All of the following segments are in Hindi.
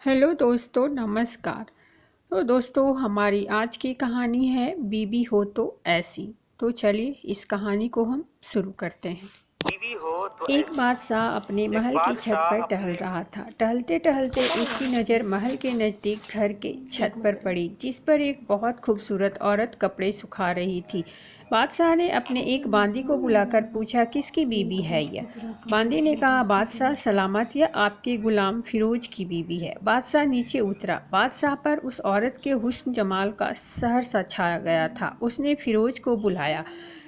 हेलो दोस्तों, नमस्कार। तो दोस्तों, हमारी आज की कहानी है बीबी हो तो ऐसी। तो चलिए इस कहानी को हम शुरू करते हैं। बीवी हो तो एक ऐसी। बादशाह अपने एक महल की छत बादशाह पर टहल अपने रहा था। टहलते टहलते उसकी नज़र महल के नज़दीक घर के छत पर पड़ी, जिस पर एक बहुत खूबसूरत औरत कपड़े सुखा रही थी। बादशाह ने अपने एक बांदी को बुलाकर पूछा, किसकी बीबी है यह? बांदी ने कहा, बादशाह सलामत, यह आपके गुलाम फिरोज की बीबी है। बादशाह नीचे उतरा। बादशाह पर उस औरत के हुस्न जमाल का सहर छाया गया था। उसने फिरोज को बुलाया।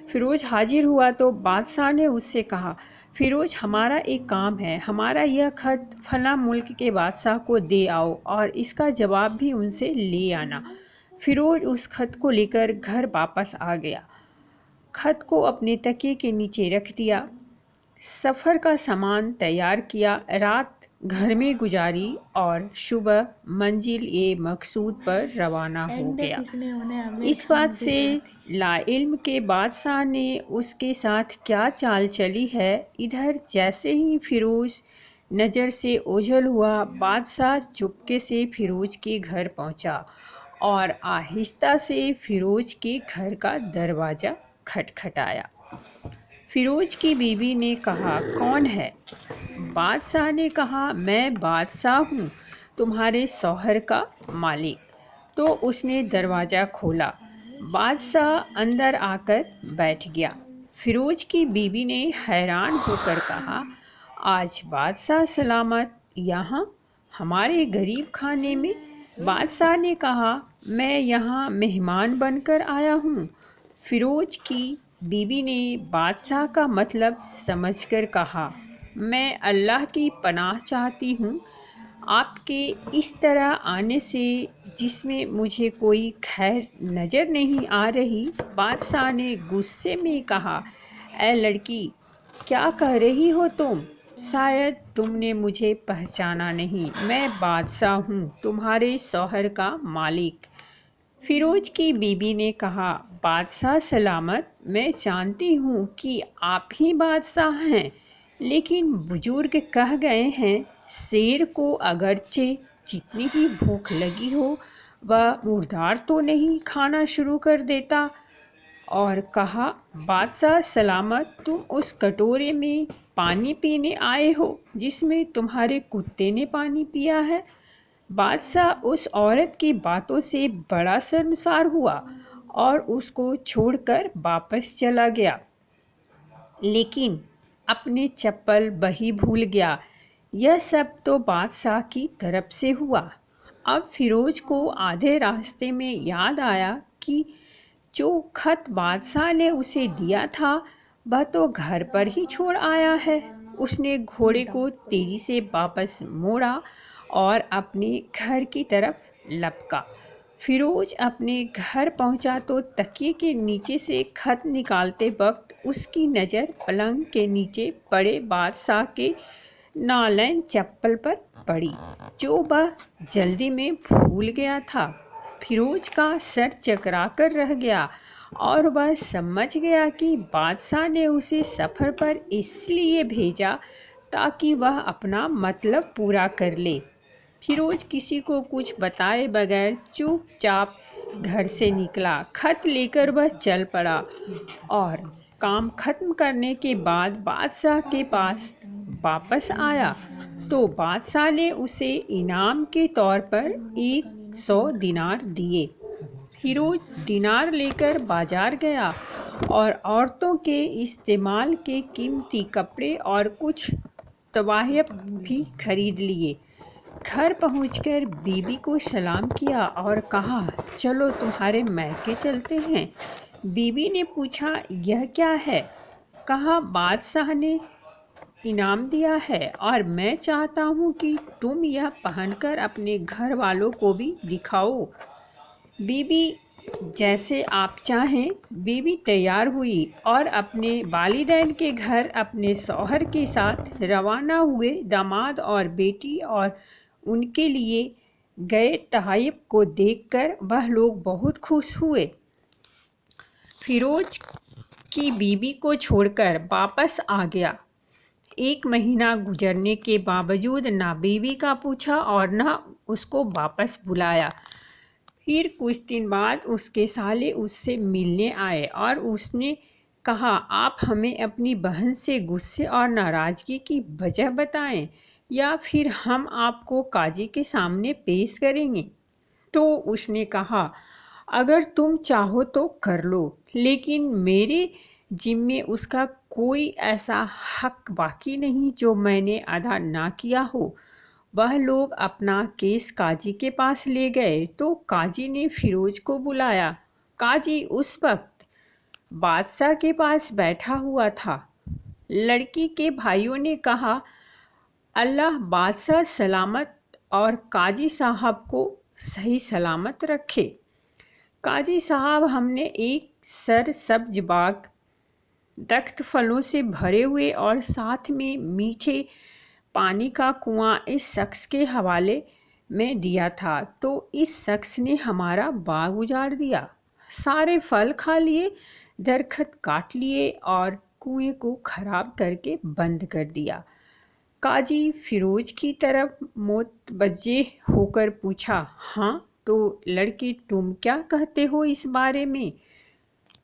फिरोज हाजिर हुआ तो बादशाह ने उससे कहा, फिरोज, हमारा एक काम है। हमारा यह खत फला मुल्क के बादशाह को दे आओ और इसका जवाब भी उनसे ले आना। फिरोज उस खत को लेकर घर वापस आ गया। खत को अपने तकिए के नीचे रख दिया। सफ़र का सामान तैयार किया, रात घर में गुजारी और सुबह मंजिल ए मकसूद पर रवाना हो गया। इस बात से लाइल्म के बादशाह ने उसके साथ क्या चाल चली है। इधर जैसे ही फिरोज नज़र से ओझल हुआ, बादशाह चुपके से फिरोज के घर पहुंचा और आहिस्ता से फिरोज के घर का दरवाज़ा खटखटाया। फिरोज की बीवी ने कहा, कौन है? बादशाह ने कहा, मैं बादशाह हूँ, तुम्हारे शौहर का मालिक। तो उसने दरवाज़ा खोला। बादशाह अंदर आकर बैठ गया। फिरोज की बीवी ने हैरान होकर कहा, आज बादशाह सलामत यहाँ हमारे गरीब खाने में? बादशाह ने कहा, मैं यहाँ मेहमान बनकर आया हूँ। फिरोज की बीवी ने बादशाह का मतलब समझकर कहा, मैं अल्लाह की पनाह चाहती हूँ आपके इस तरह आने से, जिसमें मुझे कोई खैर नज़र नहीं आ रही। बादशाह ने गुस्से में कहा, ऐ लड़की, क्या कह रही हो तुम? शायद तुमने मुझे पहचाना नहीं। मैं बादशाह हूँ, तुम्हारे शौहर का मालिक। फिरोज की बीबी ने कहा, बादशाह सलामत, मैं जानती हूँ कि आप ही बादशाह हैं, लेकिन बुजुर्ग कह गए हैं, शेर को अगरचे जितनी ही भूख लगी हो वह मुर्दार तो नहीं खाना शुरू कर देता। और कहा, बादशाह सलामत, तुम उस कटोरे में पानी पीने आए हो जिसमें तुम्हारे कुत्ते ने पानी पिया है। बादशाह उस औरत की बातों से बड़ा शर्मसार हुआ और उसको छोड़कर वापस चला गया, लेकिन अपने चप्पल वही भूल गया। यह सब तो बादशाह की तरफ से हुआ। अब फिरोज को आधे रास्ते में याद आया कि जो खत बादशाह ने उसे दिया था वह तो घर पर ही छोड़ आया है। उसने घोड़े को तेजी से वापस मोड़ा और अपने घर की तरफ लपका। फिरोज अपने घर पहुंचा तो तकिए के नीचे से खत निकालते वक्त उसकी नज़र पलंग के नीचे पड़े बादशाह के नालैन चप्पल पर पड़ी, जो वह जल्दी में भूल गया था। फिरोज का सर चकरा कर रह गया और वह समझ गया कि बादशाह ने उसे सफ़र पर इसलिए भेजा ताकि वह अपना मतलब पूरा कर ले। फिरोज किसी को कुछ बताए बगैर चुपचाप घर से निकला। खत लेकर वह चल पड़ा और काम खत्म करने के बाद बादशाह के पास वापस आया तो बादशाह ने उसे इनाम के तौर पर 100 दिनार दिए। फिरोज दिनार लेकर बाजार गया और औरतों के इस्तेमाल के कीमती कपड़े और कुछ तवायफ भी खरीद लिए। घर पहुंचकर बीबी को सलाम किया और कहा, चलो तुम्हारे मैके चलते हैं। बीबी ने पूछा, यह क्या है? कहा, बादशाह ने इनाम दिया है और मैं चाहता हूँ कि तुम यह पहनकर अपने घर वालों को भी दिखाओ। बीबी, जैसे आप चाहें। बीबी तैयार हुई और अपने वालिदैन के घर अपने शौहर के साथ रवाना हुए। दामाद और बेटी और उनके लिए गए तहाइफ को देखकर वह लोग बहुत खुश हुए। फिरोज की बीबी को छोड़कर वापस आ गया। 1 महीना गुजरने के बावजूद ना बीवी का पूछा और ना उसको वापस बुलाया। फिर कुछ दिन बाद उसके साले उससे मिलने आए और उसने कहा, आप हमें अपनी बहन से गुस्से और नाराज़गी की वजह बताएं या फिर हम आपको काजी के सामने पेश करेंगे। तो उसने कहा, अगर तुम चाहो तो कर लो, लेकिन मेरे जिम्मे उसका कोई ऐसा हक बाकी नहीं जो मैंने अदा ना किया हो। वह लोग अपना केस काजी के पास ले गए तो काजी ने फिरोज को बुलाया। काजी उस वक्त बादशाह के पास बैठा हुआ था। लड़की के भाइयों ने कहा, अल्लाह बादशाह सलामत और काजी साहब को सही सलामत रखे। काजी साहब, हमने एक सरसब्ज बाग, दख्त फलों से भरे हुए और साथ में मीठे पानी का कुआं इस शख्स के हवाले में दिया था, तो इस शख्स ने हमारा बाग उजाड़ दिया, सारे फल खा लिए, दरख्त काट लिए और कुएं को खराब करके बंद कर दिया। काजी फिरोज की तरफ मुतवज्जे होकर पूछा, हाँ तो लड़के तुम क्या कहते हो इस बारे में?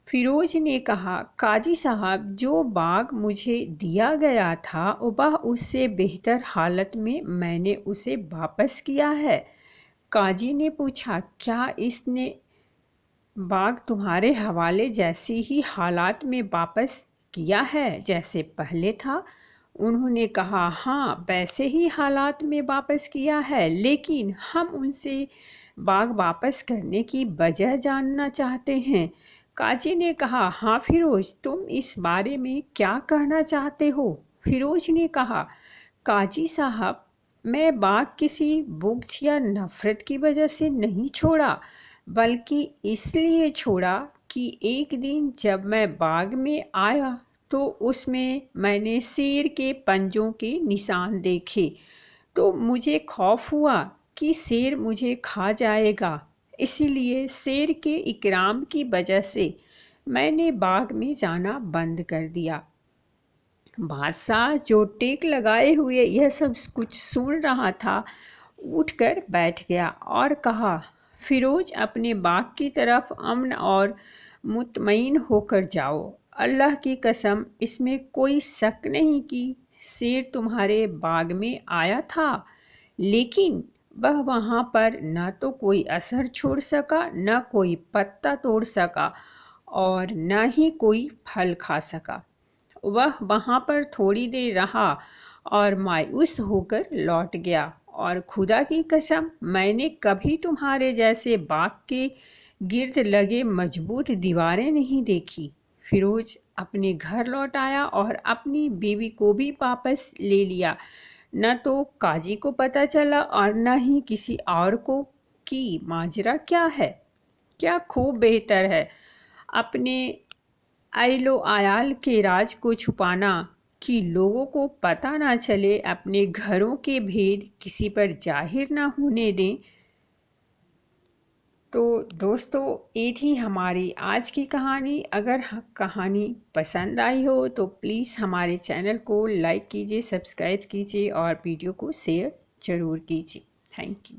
फिरोज ने कहा, काजी साहब, जो बाग मुझे दिया गया था वह उससे बेहतर हालत में मैंने उसे वापस किया है। काजी ने पूछा, क्या इसने बाग तुम्हारे हवाले जैसी ही हालात में वापस किया है जैसे पहले था? उन्होंने कहा, हाँ वैसे ही हालात में वापस किया है, लेकिन हम उनसे बाग वापस करने की वजह जानना चाहते हैं। काजी ने कहा, हाँ फिरोज, तुम इस बारे में क्या कहना चाहते हो? फिरोज ने कहा, काजी साहब, मैं बाग किसी बुग़्ज़ या नफ़रत की वजह से नहीं छोड़ा, बल्कि इसलिए छोड़ा कि एक दिन जब मैं बाग में आया तो उसमें मैंने शेर के पंजों के निशान देखे, तो मुझे खौफ हुआ कि शेर मुझे खा जाएगा। इसलिए शेर के इकराम की वजह से मैंने बाग में जाना बंद कर दिया। बादशाह, जो टेक लगाए हुए यह सब कुछ सुन रहा था, उठकर बैठ गया और कहा, फिरोज, अपने बाग की तरफ अमन और मुतमईन होकर जाओ। अल्लाह की कसम, इसमें कोई शक नहीं कि शेर तुम्हारे बाग में आया था, लेकिन वह वहाँ पर न तो कोई असर छोड़ सका, न कोई पत्ता तोड़ सका और न ही कोई फल खा सका। वह वहाँ पर थोड़ी देर रहा और मायूस होकर लौट गया, और खुदा की कसम, मैंने कभी तुम्हारे जैसे बाग के गिर्द लगे मजबूत दीवारें नहीं देखी। फिरोज अपने घर लौट आया और अपनी बीवी को भी वापस ले लिया। न तो काजी को पता चला और न ही किसी और को कि माजरा क्या है। क्या खूब बेहतर है अपने आइलो आयाल के राज को छुपाना कि लोगों को पता ना चले, अपने घरों के भेद किसी पर जाहिर ना होने दें। तो दोस्तों, ये थी हमारी आज की कहानी। अगर कहानी पसंद आई हो तो प्लीज़ हमारे चैनल को लाइक कीजिए, सब्सक्राइब कीजिए और वीडियो को शेयर ज़रूर कीजिए। Thank you.